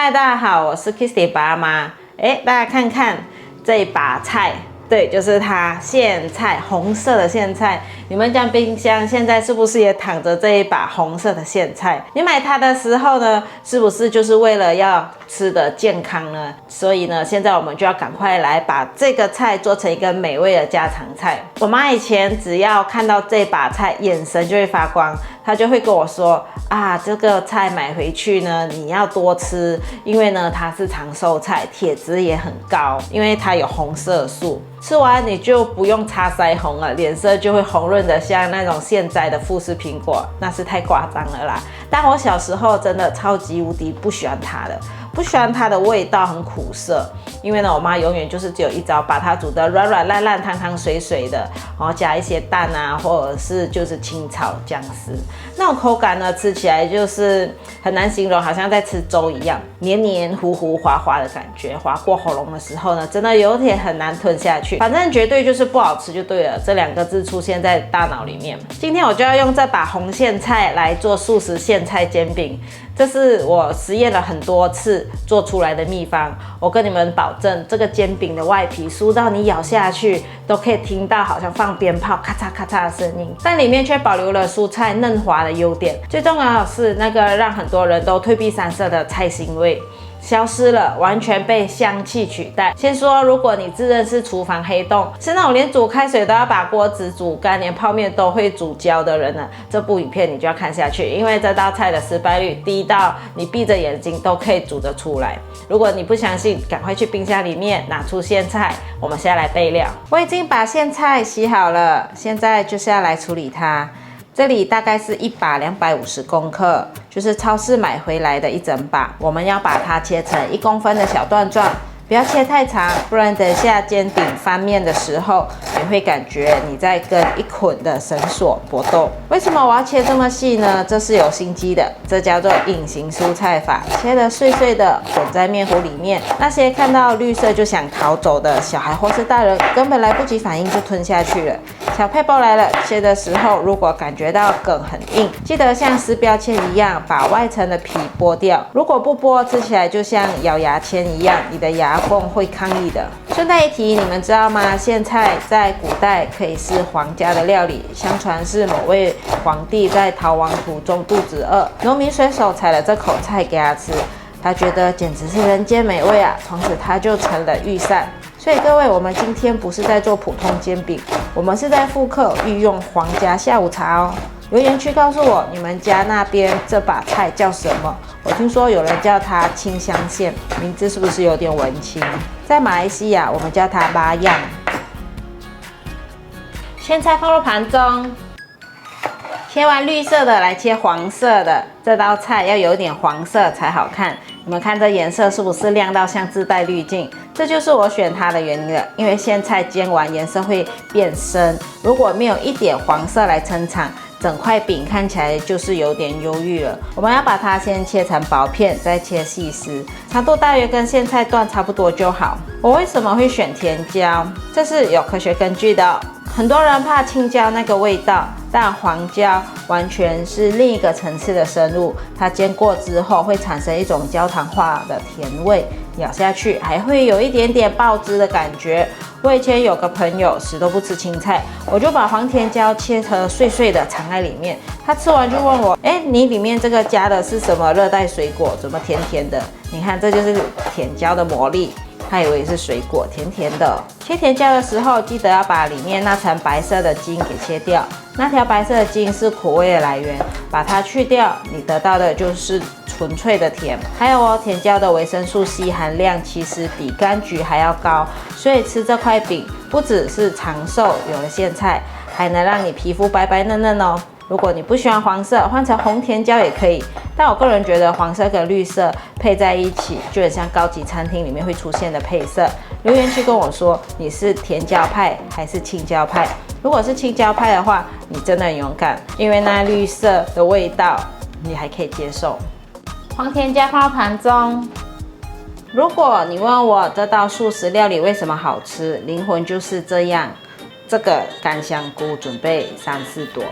嗨，大家好，我是 Kissy 爸妈。大家看看这一把菜，对，就是它苋菜，红色的苋菜。你们家冰箱现在是不是也躺着这一把红色的苋菜？你买它的时候呢，是不是就是为了要吃的健康呢？所以呢，现在我们就要赶快来把这个菜做成一个美味的家常菜。我妈以前只要看到这把菜，眼神就会发光，她就会跟我说啊，这个菜买回去呢，你要多吃，因为呢它是长寿菜，铁质也很高，因为它有红色素。吃完你就不用擦腮红了，脸色就会红润的像那种现摘的富士苹果，那是太夸张了啦。但我小时候真的超级无敌不喜欢它的，不喜欢它的味道很苦涩，因为呢我妈永远就是只有一招，把它煮得软软烂烂、汤汤水水的，然后加一些蛋啊，或者是就是清炒姜丝，那种口感呢吃起来就是很难形容，好像在吃粥一样，黏黏糊糊滑滑的感觉，滑过喉咙的时候呢，真的有点很难吞下去，反正绝对就是不好吃就对了，这两个字出现在大脑里面。今天我就要用这把红苋菜来做素食苋菜煎饼，这是我实验了很多次做出来的秘方，我跟你们保证，这个煎饼的外皮酥到你咬下去都可以听到好像放鞭炮咔嚓咔嚓的声音，但里面却保留了蔬菜嫩滑的优点，最重要的是那个让很多人都退避三舍的菜腥味消失了，完全被香气取代。先说，如果你自认是厨房黑洞，是那种连煮开水都要把锅子煮干，连泡面都会煮焦的人呢，这部影片你就要看下去，因为这道菜的失败率低到你闭着眼睛都可以煮得出来。如果你不相信，赶快去冰箱里面拿出苋菜，我们现在来备料。我已经把苋菜洗好了，现在就是要来处理它。这里大概是一把250公克，就是超市买回来的一整把。我们要把它切成1公分的小段状，不要切太长，不然等下煎饼翻面的时候，你会感觉你在跟一捆的绳索搏斗。为什么我要切这么细呢？这是有心机的，这叫做隐形蔬菜法，切得碎碎的混在面糊里面。那些看到绿色就想逃走的小孩或是大人，根本来不及反应就吞下去了。小配包来了，切的时候如果感觉到梗很硬，记得像撕标签一样把外层的皮剥掉。如果不剥，吃起来就像咬牙签一样，你的牙缝会抗议的。顺带一提，你们知道吗？苋菜在古代可以是皇家的料理，相传是某位皇帝在逃亡途中肚子饿，农民随手采了这口菜给他吃，他觉得简直是人间美味啊，从此他就成了御膳。所以各位，我们今天不是在做普通煎饼，我们是在复刻御用皇家下午茶哦。留言区告诉我，你们家那边这把菜叫什么？我听说有人叫它清香苋，名字是不是有点文青？在马来西亚，我们叫它巴样。苋菜放入盘中，切完绿色的来切黄色的，这道菜要有点黄色才好看。你们看这颜色是不是亮到像自带滤镜？这就是我选它的原因了，因为苋菜煎完颜色会变深，如果没有一点黄色来撑场，整块饼看起来就是有点忧郁了。我们要把它先切成薄片，再切细丝，长度大约跟苋菜段差不多就好。我为什么会选甜椒？这是有科学根据的哦。很多人怕青椒那个味道，但黄椒完全是另一个层次的生物，它煎过之后会产生一种焦糖化的甜味，咬下去还会有一点点爆汁的感觉。我以前有个朋友死都不吃青菜，我就把黄甜椒切成碎碎的藏在里面，他吃完就问我，你里面这个加的是什么热带水果，怎么甜甜的？你看这就是甜椒的魔力，他以为是水果，甜甜的。切甜椒的时候，记得要把里面那层白色的筋给切掉，那条白色的筋是苦味的来源，把它去掉，你得到的就是纯粹的甜。还有哦，甜椒的维生素 C 含量其实比柑橘还要高，所以吃这块饼不只是长寿，有了苋菜，还能让你皮肤白白嫩嫩哦。如果你不喜欢黄色，换成红甜椒也可以，但我个人觉得黄色跟绿色配在一起，就很像高级餐厅里面会出现的配色。留言区跟我说你是甜椒派还是青椒派？如果是青椒派的话，你真的很勇敢，因为那绿色的味道你还可以接受。黄甜椒放到盘中。如果你问我这道素食料理为什么好吃，灵魂就是这样。这个干香菇准备3-4朵，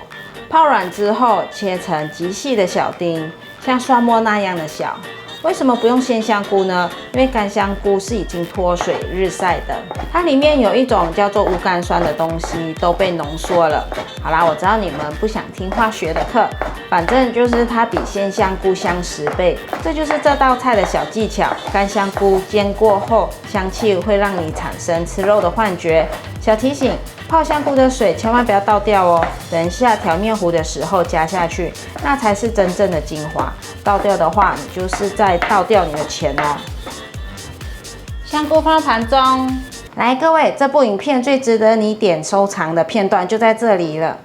泡软之后切成极细的小丁，像蒜末那样的小。为什么不用鲜香菇呢？因为干香菇是已经脱水日晒的，它里面有一种叫做无甘酸的东西都被浓缩了。好啦，我知道你们不想听化学的课，反正就是它比鲜香菇香10倍。这就是这道菜的小技巧。干香菇煎过后，香气会让你产生吃肉的幻觉。小提醒：泡香菇的水千万不要倒掉哦，等一下调面糊的时候加下去，那才是真正的精华。倒掉的话，你就是在倒掉你的钱哦。香菇放到盘中，来各位，这部影片最值得你点收藏的片段就在这里了。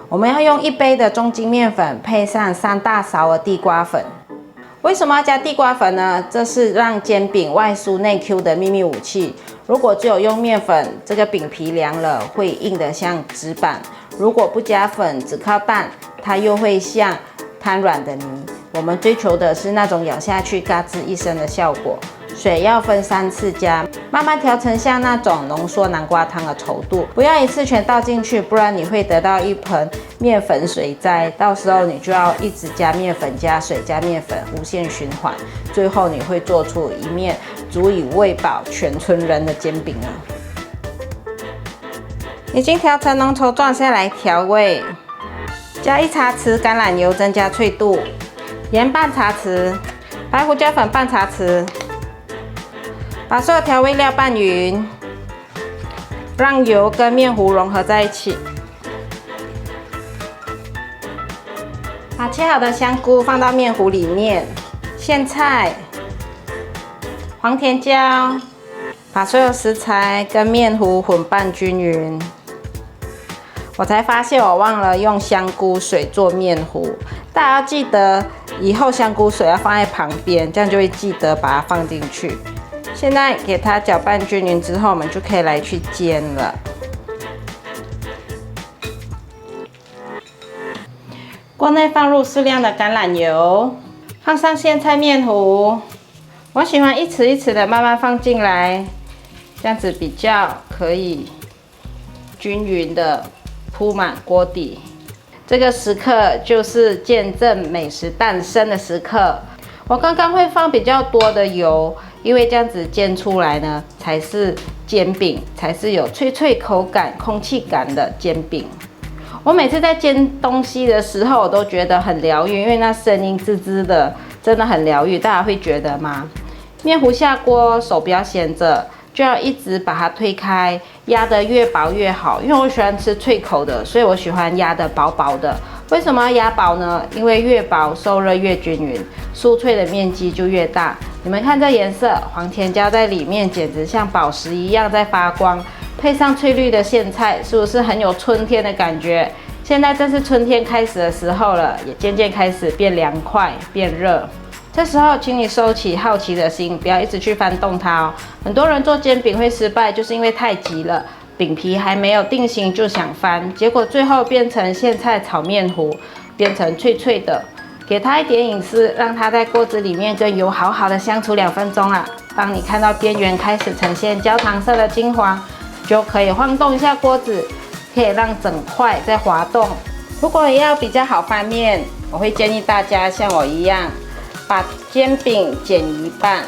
我们要用1杯的中筋面粉配上3大勺的地瓜粉。为什么要加地瓜粉呢？这是让煎饼外酥内 Q 的秘密武器。如果只有用面粉，这个饼皮凉了会硬得像纸板；如果不加粉，只靠蛋，它又会像瘫软的泥。我们追求的是那种咬下去嘎吱一声的效果。水要分3次加，慢慢调成像那种浓缩南瓜汤的稠度，不要一次全倒进去，不然你会得到一盆面粉水灾。到时候你就要一直加面粉、加水、加面粉，无限循环，最后你会做出一面足以喂饱全村人的煎饼啊！已经调成浓稠状，下来调味，加1茶匙橄榄油增加脆度，盐半茶匙，白胡椒粉半茶匙。把所有调味料拌匀，让油跟面糊融合在一起。把切好的香菇放到面糊里面，苋菜、黄甜椒，把所有食材跟面糊混拌均匀。我才发现我忘了用香菇水做面糊，大家要记得以后香菇水要放在旁边，这样就会记得把它放进去。现在给它搅拌均匀之后，我们就可以来去煎了。锅内放入适量的橄榄油，放上苋菜面糊。我喜欢一匙一匙的慢慢放进来，这样子比较可以均匀的铺满锅底。这个时刻就是见证美食诞生的时刻。我刚刚会放比较多的油，因为这样子煎出来呢，才是煎饼，才是有脆脆口感、空气感的煎饼。我每次在煎东西的时候，我都觉得很疗愈，因为那声音滋滋的，真的很疗愈。大家会觉得吗？面糊下锅，手不要闲着，就要一直把它推开，压得越薄越好。因为我喜欢吃脆口的，所以我喜欢压得薄薄的。为什么要压薄呢？因为越薄受热越均匀，酥脆的面积就越大。你们看这颜色，黄甜椒在里面简直像宝石一样在发光，配上翠绿的苋菜，是不是很有春天的感觉？现在正是春天开始的时候了，也渐渐开始变凉快、变热。这时候，请你收起好奇的心，不要一直去翻动它哦。很多人做煎饼会失败，就是因为太急了。饼皮还没有定型就想翻，结果最后变成苋菜炒面糊，变成脆脆的。给它一点隐私，让它在锅子里面跟油好好的相处2分钟啊。当你看到边缘开始呈现焦糖色的金黄，就可以晃动一下锅子，可以让整块在滑动。如果要比较好翻面，我会建议大家像我一样，把煎饼剪一半。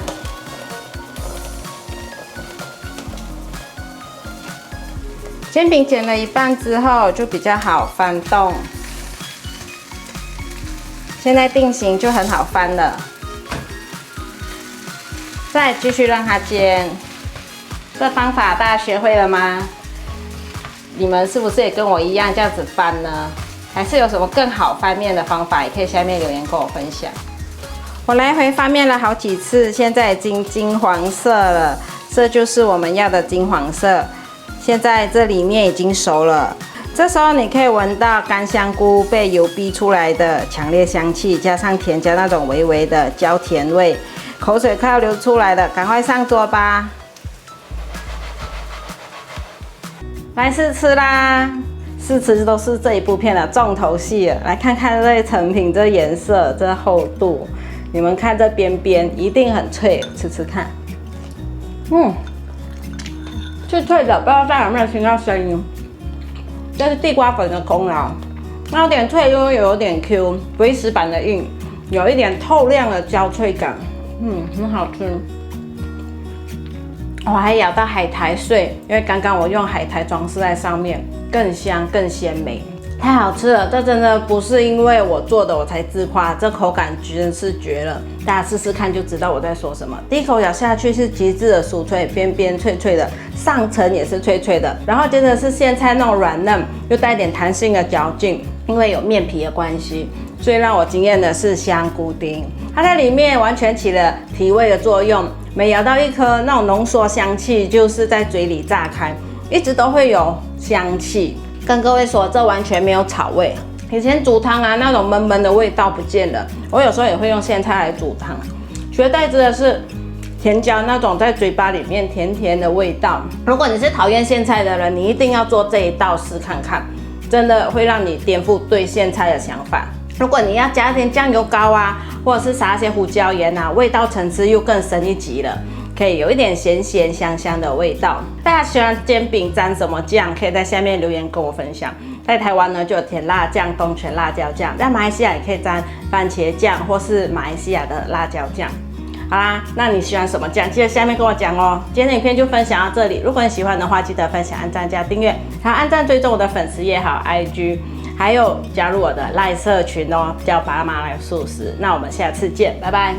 煎饼剪了一半之后，就比较好翻动。现在定型就很好翻了。再继续让它煎。这方法大家学会了吗？你们是不是也跟我一样这样子翻呢？还是有什么更好翻面的方法？也可以下面留言跟我分享。我来回翻面了好几次，现在已经金黄色了，这就是我们要的金黄色。现在这里面已经熟了，这时候你可以闻到干香菇被油逼出来的强烈香气，加上甜椒那种微微的焦甜味，口水快要流出来了，赶快上桌吧！来试吃啦！试吃都是这一部片的重头戏了，来看看这成品，这颜色，这厚度，你们看这边边一定很脆，吃吃看。脆脆的，不知道大家有没有听到声音？这是地瓜粉的功劳，那有点脆又有点 Q， 不会死板的硬，有一点透亮的焦脆感。很好吃。我还咬到海苔碎，因为刚刚我用海苔装饰在上面，更香更鲜美，太好吃了！这真的不是因为我做的我才自夸，这口感真是绝了，大家试试看就知道我在说什么。第一口咬下去是极致的酥脆，边边脆脆的，上层也是脆脆的，然后接着是苋菜那种软嫩又带点弹性的嚼劲，因为有面皮的关系。最让我惊艳的是香菇丁，它在里面完全起了提味的作用，每咬到一颗，那种浓缩香气就是在嘴里炸开，一直都会有香气。跟各位说，这完全没有草味。以前煮汤啊，那种闷闷的味道不见了。我有时候也会用苋菜来煮汤，取代之的是甜椒那种在嘴巴里面甜甜的味道。如果你是讨厌苋菜的人，你一定要做这一道试看看，真的会让你颠覆对苋菜的想法。如果你要加点酱油膏啊，或者是撒一些胡椒盐啊，味道层次又更升一级了，可以有一点咸咸香香的味道。大家喜欢煎饼沾什么酱？可以在下面留言跟我分享。在台湾呢，就有甜辣酱、东泉辣椒酱，在马来西亚也可以沾番茄酱或是马来西亚的辣椒酱。好啦，那你喜欢什么酱？记得下面跟我讲哦。今天的影片就分享到这里，如果你喜欢的话，记得分享、按赞加订阅，还有按赞追踪我的粉丝页还有 IG。还有加入我的赖社群哦，叫爸妈来素食。那我们下次见，拜拜。